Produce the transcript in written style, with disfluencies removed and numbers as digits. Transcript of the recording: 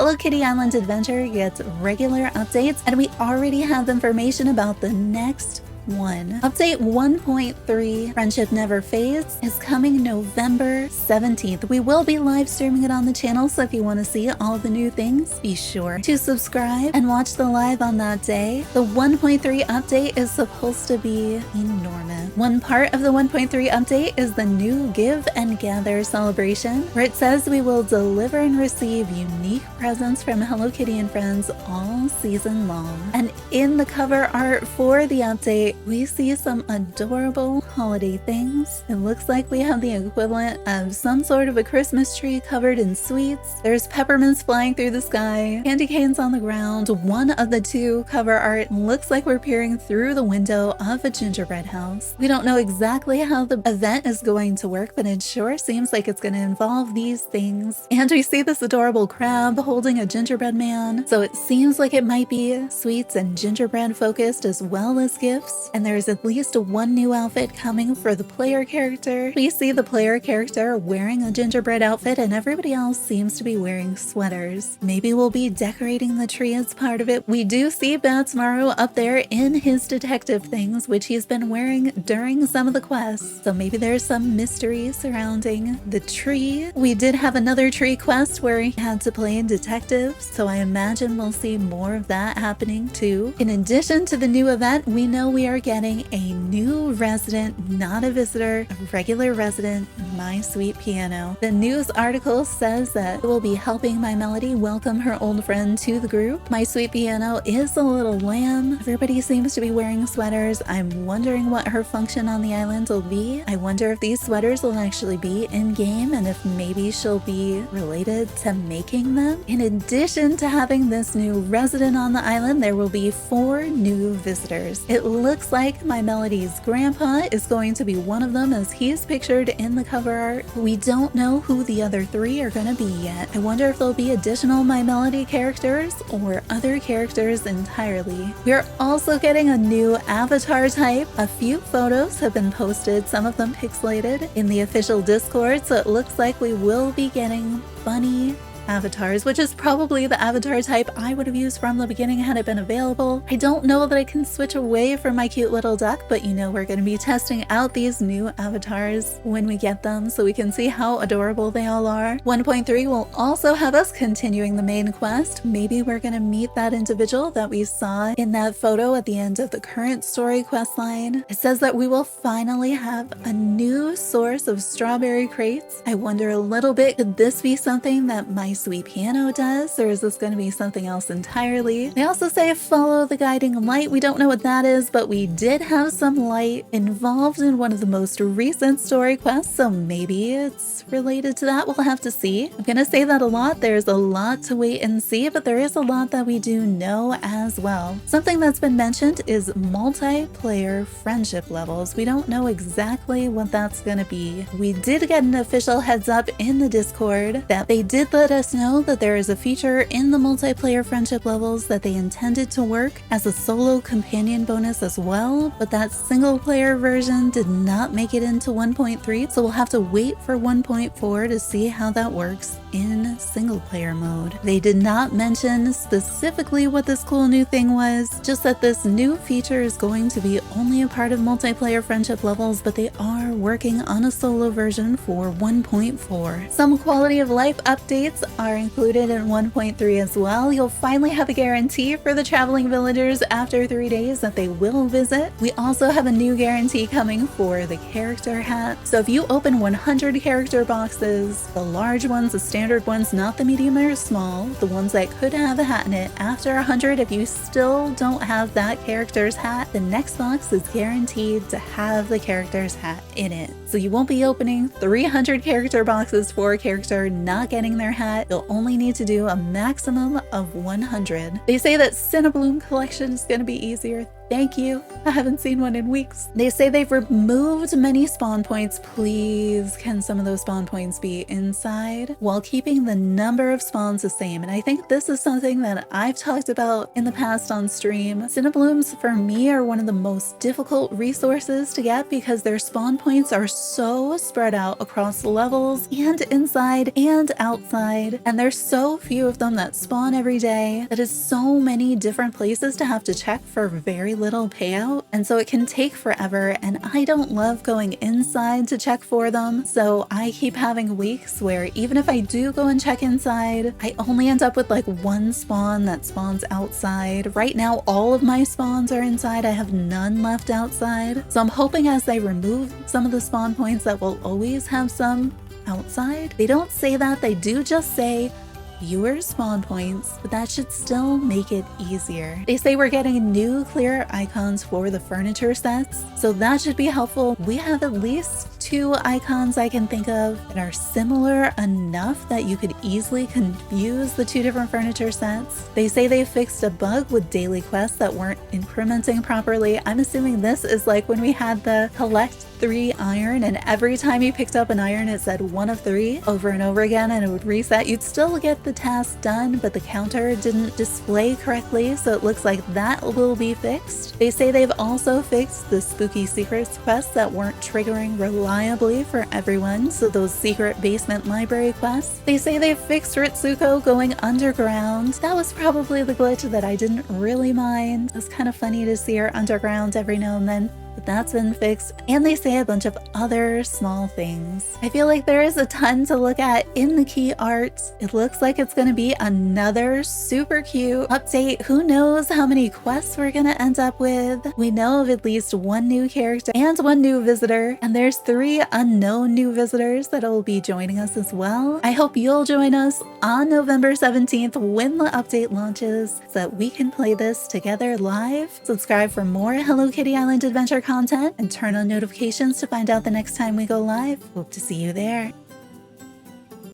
Hello Kitty Island Adventure gets regular updates, and we already have information about the next one. Update 1.3, Friendship Never Fades, is coming November 17th. We will be live streaming it on the channel, so if you want to see all the new things, be sure to subscribe and watch the live on that day. The 1.3 update is supposed to be enormous. One part of the 1.3 update is the new Give and Gather celebration, where it says we will deliver and receive unique presents from Hello Kitty and friends all season long. And in the cover art for the update, we see some adorable holiday things. It looks like we have the equivalent of some sort of a Christmas tree covered in sweets. There's peppermints flying through the sky, candy canes on the ground. One of the two cover art looks like we're peering through the window of a gingerbread house. We don't know exactly how the event is going to work, but it sure seems like it's going to involve these things. And we see this adorable crab holding a gingerbread man, so it seems like it might be sweets and gingerbread focused as well as gifts. And there's at least one new outfit coming for the player character. We see the player character wearing a gingerbread outfit, and everybody else seems to be wearing sweaters. Maybe we'll be decorating the tree as part of it. We do see Batsmaru up there in his detective things, which he's been wearing during some of the quests. So maybe there's some mystery surrounding the tree. We did have another tree quest where he had to play detective, so I imagine we'll see more of that happening too. In addition to the new event, we know we are getting a new resident, not a visitor, a regular resident, My Sweet Piano. The news article says that it will be helping My Melody welcome her old friend to the group. My Sweet Piano is a little lamb. Everybody seems to be wearing sweaters. I'm wondering what her function on the island will be. I wonder if these sweaters will actually be in-game and if maybe she'll be related to making them. In addition to having this new resident on the island, there will be 4 new visitors. It looks like My Melody's grandpa is going to be one of them, as he's pictured in the cover art. We don't know who the other 3 are going to be yet. I wonder if there'll be additional My Melody characters or other characters entirely. We're also getting a new avatar type. A few photos have been posted, some of them pixelated, in the official Discord, so it looks like we will be getting bunny avatars, which is probably the avatar type I would have used from the beginning had it been available. I don't know that I can switch away from my cute little duck, but you know we're going to be testing out these new avatars when we get them so we can see how adorable they all are. 1.3 will also have us continuing the main quest. Maybe we're going to meet that individual that we saw in that photo at the end of the current story quest line. It says that we will finally have a new source of strawberry crates. I wonder a little bit, could this be something that My Sweet Piano does, or is this going to be something else entirely? They also say follow the guiding light. We don't know what that is, but we did have some light involved in one of the most recent story quests, so maybe it's related to that. We'll have to see. I'm going to say that a lot. There's a lot to wait and see, but there is a lot that we do know as well. Something that's been mentioned is multiplayer friendship levels. We don't know exactly what that's going to be. We did get an official heads up in the Discord that they did let us know that there is a feature in the multiplayer friendship levels that they intended to work as a solo companion bonus as well, but that single player version did not make it into 1.3, so we'll have to wait for 1.4 to see how that works in single player mode. They did not mention specifically what this cool new thing was, just that this new feature is going to be only a part of multiplayer friendship levels, but they are working on a solo version for 1.4. Some quality of life updates are included in 1.3 as well. You'll finally have a guarantee for the traveling villagers after 3 days that they will visit. We also have a new guarantee coming for the character hat. So if you open 100 character boxes, the large ones, the standard ones, not the medium or small, the ones that could have a hat in it, after 100, if you still don't have that character's hat, the next box is guaranteed to have the character's hat in it. So you won't be opening 300 character boxes for a character not getting their hat. You'll only need to do a maximum of 100. They say that Cinnabloom collection is going to be easier. Thank you. I haven't seen one in weeks. They say they've removed many spawn points. Please, can some of those spawn points be inside while keeping the number of spawns the same? And I think this is something that I've talked about in the past on stream. Cinnablooms for me are one of the most difficult resources to get because their spawn points are so spread out across levels and inside and outside. And there's so few of them that spawn every day. That is so many different places to have to check for very little payout, and so it can take forever, and I don't love going inside to check for them, so I keep having weeks where even if I do go and check inside, I only end up with like one spawn that spawns outside. Right now all of my spawns are inside, I have none left outside, so I'm hoping as they remove some of the spawn points that we'll always have some outside. They don't say that, they do just say fewer spawn points, but that should still make it easier. They say we're getting new clear icons for the furniture sets, so that should be helpful. We have at least 2 icons I can think of that are similar enough that you could easily confuse the 2 different furniture sets. They say they fixed a bug with daily quests that weren't incrementing properly. I'm assuming this is like when we had the collect 3 iron, and every time you picked up an iron it said 1 of 3 over and over again, and it would reset. You'd still get the task done, but the counter didn't display correctly, so it looks like that will be fixed. They say they've also fixed the spooky secrets quests that weren't triggering reliably for everyone, so those secret basement library quests. They say they've fixed Ritsuko going underground. That was probably the glitch that I didn't really mind. It was kind of funny to see her underground every now and then, but that's been fixed. And they say a bunch of other small things. I feel like there is a ton to look at in the key art. It looks like it's going to be another super cute update. Who knows how many quests we're going to end up with. We know of at least 1 new character and 1 new visitor, and there's 3 unknown new visitors that will be joining us as well. I hope you'll join us on November 17th when the update launches so that we can play this together live. Subscribe for more Hello Kitty Island adventure content and turn on notifications to find out the next time we go live. Hope to see you there.